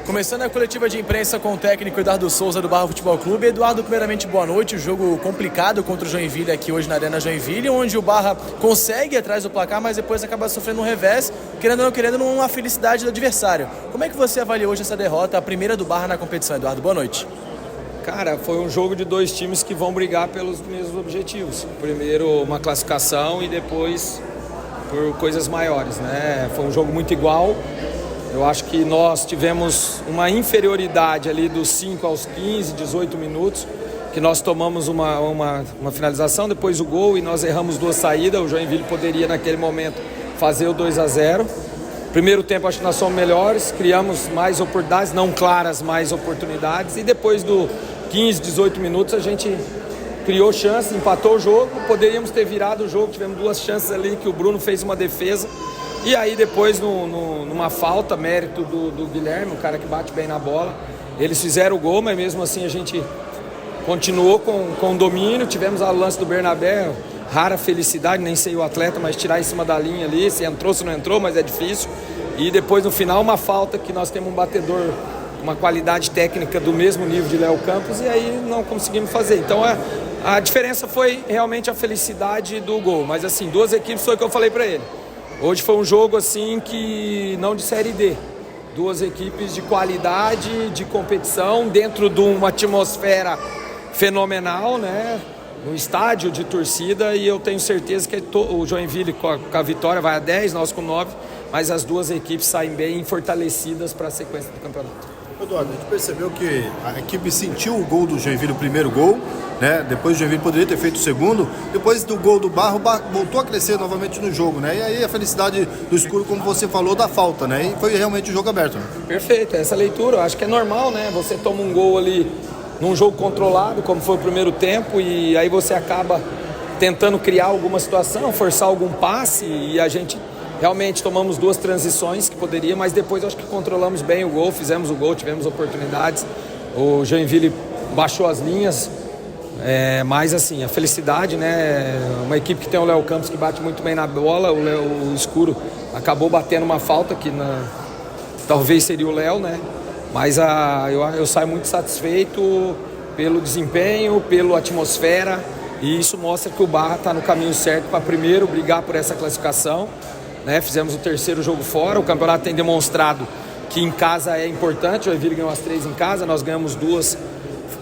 Começando a coletiva de imprensa com o técnico Eduardo Souza do Barra Futebol Clube. Eduardo, primeiramente, boa noite. O jogo complicado contra o Joinville aqui hoje na Arena Joinville, onde o Barra consegue ir atrás do placar, mas depois acaba sofrendo um revés, querendo ou não querendo, uma felicidade do adversário. Como é que você avaliou hoje essa derrota, a primeira do Barra na competição, Eduardo? Boa noite. Cara, foi um jogo de dois times que vão brigar pelos mesmos objetivos. Primeiro uma classificação e depois por coisas maiores, né? Foi um jogo muito igual. Eu acho que nós tivemos uma inferioridade ali dos 5 aos 15, 18 minutos, que nós tomamos uma finalização, depois o gol e nós erramos duas saídas. O Joinville poderia naquele momento fazer o 2-0. Primeiro tempo acho que nós somos melhores, criamos mais oportunidades, não claras, mais oportunidades. E depois do 15, 18 minutos a gente criou chance, empatou o jogo. Poderíamos ter virado o jogo, tivemos duas chances ali que o Bruno fez uma defesa. E aí depois, numa falta, mérito do Guilherme, o cara que bate bem na bola, eles fizeram o gol, mas mesmo assim a gente continuou com o domínio. Tivemos o lance do Bernabé, rara felicidade, nem sei o atleta, mas tirar em cima da linha ali, se entrou, se não entrou, mas é difícil. E depois no final uma falta, que nós temos um batedor, uma qualidade técnica do mesmo nível de Léo Campos, e aí não conseguimos fazer. Então a diferença foi realmente a felicidade do gol, mas assim, duas equipes foi o que eu falei para ele. Hoje foi um jogo assim que não de Série D, duas equipes de qualidade, de competição, dentro de uma atmosfera fenomenal, né? No estádio de torcida, e eu tenho certeza que o Joinville com a vitória vai a 10, nós com 9, mas as duas equipes saem bem fortalecidas para a sequência do campeonato. Eduardo, a gente percebeu que a equipe sentiu o gol do Joinville, o primeiro gol, né? Depois o Joinville poderia ter feito o segundo. Depois do gol do Barra, o Barra voltou a crescer novamente no jogo, né? E aí a felicidade do escuro, como você falou, da falta, né? E foi realmente o jogo aberto, né? Perfeito, essa leitura, eu acho que é normal, né? Você toma um gol ali num jogo controlado, como foi o primeiro tempo, e aí você acaba tentando criar alguma situação, forçar algum passe, e a gente realmente tomamos duas transições que poderia, mas depois eu acho que controlamos bem o gol, fizemos o gol, tivemos oportunidades. O Joinville baixou as linhas, mas assim, a felicidade, né? Uma equipe que tem o Léo Campos que bate muito bem na bola, o Escuro acabou batendo uma falta que talvez seria o Léo, né? Mas eu saio muito satisfeito pelo desempenho, pela atmosfera, e isso mostra que o Barra está no caminho certo para primeiro brigar por essa classificação. Né? Fizemos o terceiro jogo fora, o campeonato tem demonstrado que em casa é importante. O Joinville ganhou as 3 em casa, nós ganhamos 2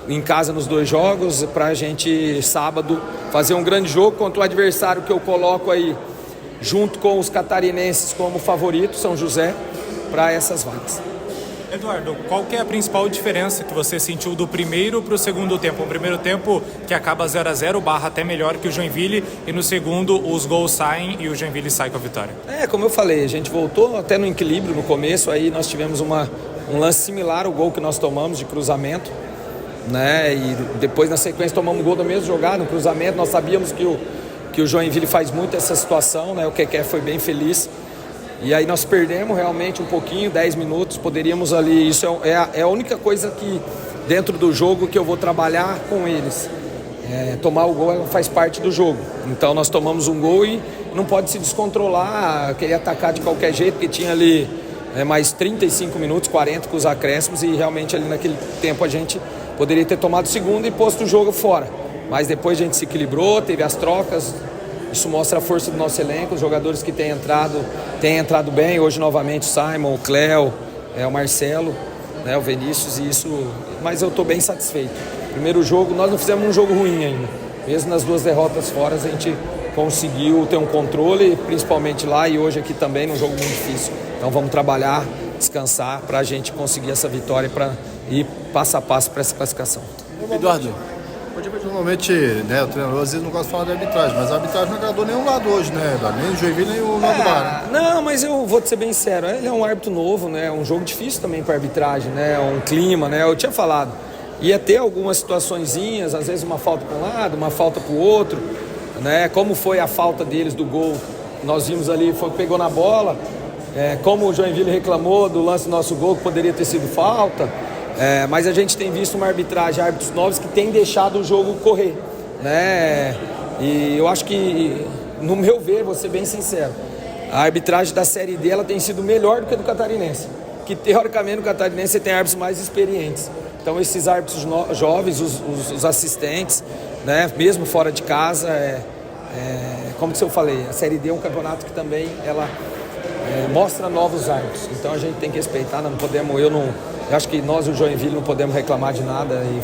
em casa nos 2 jogos, para a gente sábado fazer um grande jogo contra o adversário que eu coloco aí junto com os catarinenses como favorito, São José, para essas vagas. Eduardo, qual que é a principal diferença que você sentiu do primeiro para o segundo tempo? O primeiro tempo que acaba 0-0, o Barra até melhor que o Joinville, e no segundo os gols saem e o Joinville sai com a vitória. Como eu falei, a gente voltou até no equilíbrio no começo, aí nós tivemos um lance similar ao gol que nós tomamos de cruzamento, né? E depois na sequência tomamos gol da mesma jogada, no cruzamento. Nós sabíamos que o Joinville faz muito essa situação, né? O Keké foi bem feliz. E aí nós perdemos realmente um pouquinho, 10 minutos, poderíamos ali, isso é a única coisa que dentro do jogo que eu vou trabalhar com eles. Tomar o gol faz parte do jogo, então nós tomamos um gol e não pode se descontrolar, querer atacar de qualquer jeito, porque tinha ali mais 35 minutos, 40 com os acréscimos, e realmente ali naquele tempo a gente poderia ter tomado o segundo e posto o jogo fora, mas depois a gente se equilibrou, teve as trocas. Isso mostra a força do nosso elenco, os jogadores que têm entrado bem. Hoje novamente o Simon, o Cléo, o Marcelo, né, o Vinícius, e isso. Mas eu estou bem satisfeito. Primeiro jogo, nós não fizemos um jogo ruim ainda. Mesmo nas 2 derrotas fora, a gente conseguiu ter um controle, principalmente lá e hoje aqui também, num jogo muito difícil. Então vamos trabalhar, descansar, para a gente conseguir essa vitória, para ir passo a passo para essa classificação. Eduardo. Normalmente, né, o treinador às vezes não gosta de falar de arbitragem, mas a arbitragem não agradou nenhum lado hoje, né? Nem o Joinville, nem o lado do Barra. Não, mas eu vou te ser bem sincero, ele é um árbitro novo, né? Um jogo difícil também para arbitragem, né? Um clima, né? Eu tinha falado, ia ter algumas situaçõezinhas, às vezes uma falta para um lado, uma falta para o outro, né? Como foi a falta deles do gol, nós vimos ali, pegou na bola, como o Joinville reclamou do lance do nosso gol, que poderia ter sido falta. Mas a gente tem visto uma arbitragem, árbitros novos que tem deixado o jogo correr, né? E eu acho que, no meu ver, vou ser bem sincero, a arbitragem da Série D ela tem sido melhor do que a do Catarinense. que teoricamente no Catarinense você tem árbitros mais experientes. Então esses árbitros jovens, os assistentes, né, mesmo fora de casa, como que eu falei, a Série D é um campeonato que também ela mostra novos árbitros. Então a gente tem que respeitar, não podemos, eu acho que nós, o Joinville, não podemos reclamar de nada e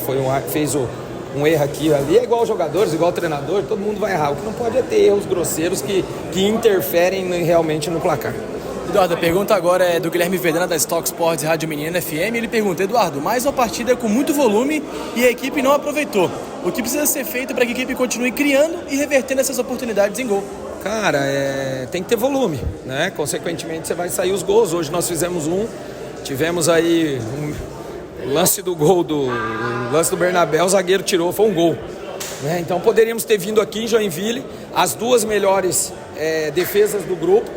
fez um erro aqui ali. É igual jogadores, igual treinador, todo mundo vai errar. O que não pode é ter erros grosseiros que interferem realmente no placar. Eduardo, a pergunta agora é do Guilherme Verdana, da Stock Sports Rádio Menina FM. Ele pergunta: Eduardo, mais uma partida com muito volume e a equipe não aproveitou. O que precisa ser feito para que a equipe continue criando e revertendo essas oportunidades em gol? Cara, tem que ter volume, né? Consequentemente, você vai sair os gols. Hoje nós fizemos tivemos aí o lance do gol, o lance do Bernabé, o zagueiro tirou, foi um gol. Né? Então poderíamos ter vindo aqui em Joinville, as duas melhores defesas do grupo,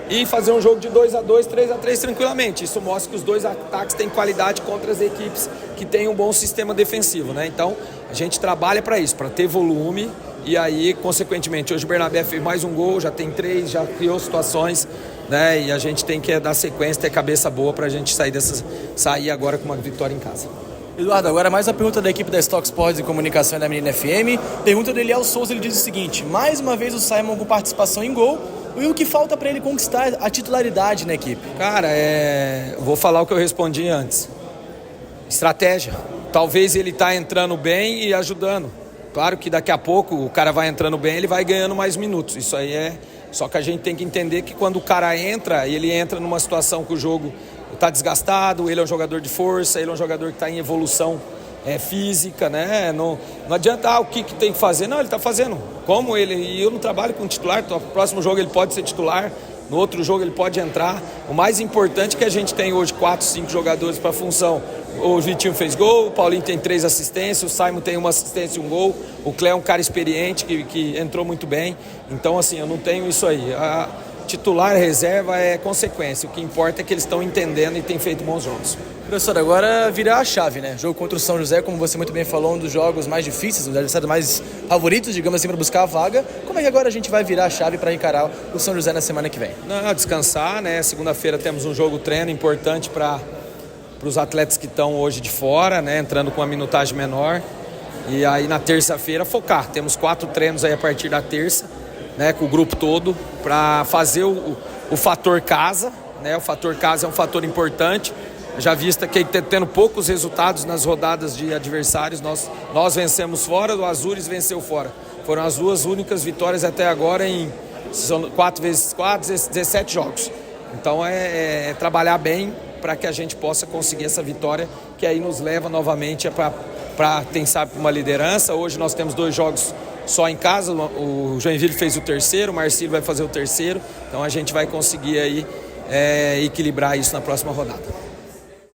e fazer um jogo de 2-2, 3-3 tranquilamente. Isso mostra que os dois ataques têm qualidade contra as equipes que têm um bom sistema defensivo, né? Então a gente trabalha para isso, para ter volume. E aí, consequentemente, hoje o Bernabé fez mais um gol, já tem 3, já criou situações, né? E a gente tem que dar sequência, ter cabeça boa para a gente sair agora com uma vitória em casa. Eduardo, agora mais uma pergunta da equipe da Stock Sports e Comunicação da Menina FM. Pergunta do Eliel Souza, ele diz o seguinte: mais uma vez o Simon com participação em gol, e o que falta para ele conquistar a titularidade na equipe? Cara, vou falar o que eu respondi antes. Estratégia. Talvez ele tá entrando bem e ajudando. Claro que daqui a pouco o cara vai entrando bem, ele vai ganhando mais minutos. Isso aí Só que a gente tem que entender que quando o cara entra, ele entra numa situação que o jogo está desgastado, ele é um jogador de força, ele é um jogador que está em evolução física, né? Não adianta o que tem que fazer. Não, ele está fazendo. E eu não trabalho com titular, no próximo jogo ele pode ser titular, no outro jogo ele pode entrar. O mais importante é que a gente tem hoje 4, 5 jogadores para a função. O Vitinho fez gol, o Paulinho tem 3 assistências, o Simon tem 1 assistência e 1 gol, o Cléo é um cara experiente que entrou muito bem. Então, assim, eu não tenho isso aí. A titular, reserva é consequência. O que importa é que eles estão entendendo e têm feito bons jogos. Professor, agora virar a chave, né? Jogo contra o São José, como você muito bem falou, um dos jogos mais difíceis, um dos adversários mais favoritos, digamos assim, para buscar a vaga. Como é que agora a gente vai virar a chave para encarar o São José na semana que vem? Descansar, né? Segunda-feira temos um jogo treino importante para os atletas que estão hoje de fora, né? Entrando com uma minutagem menor. E aí na terça-feira focar. Temos 4 treinos aí a partir da terça, né? Com o grupo todo, para fazer o fator casa, né? O fator casa é um fator importante. Já vista que tendo poucos resultados nas rodadas de adversários, nós vencemos fora, o Azures venceu fora. Foram as 2 únicas vitórias até agora em 4 vezes 4, 17 jogos. Então trabalhar bem para que a gente possa conseguir essa vitória, que aí nos leva novamente para quem sabe, uma liderança. Hoje nós temos 2 jogos só em casa, o Joinville fez o terceiro, o Marcílio vai fazer o terceiro, então a gente vai conseguir aí equilibrar isso na próxima rodada.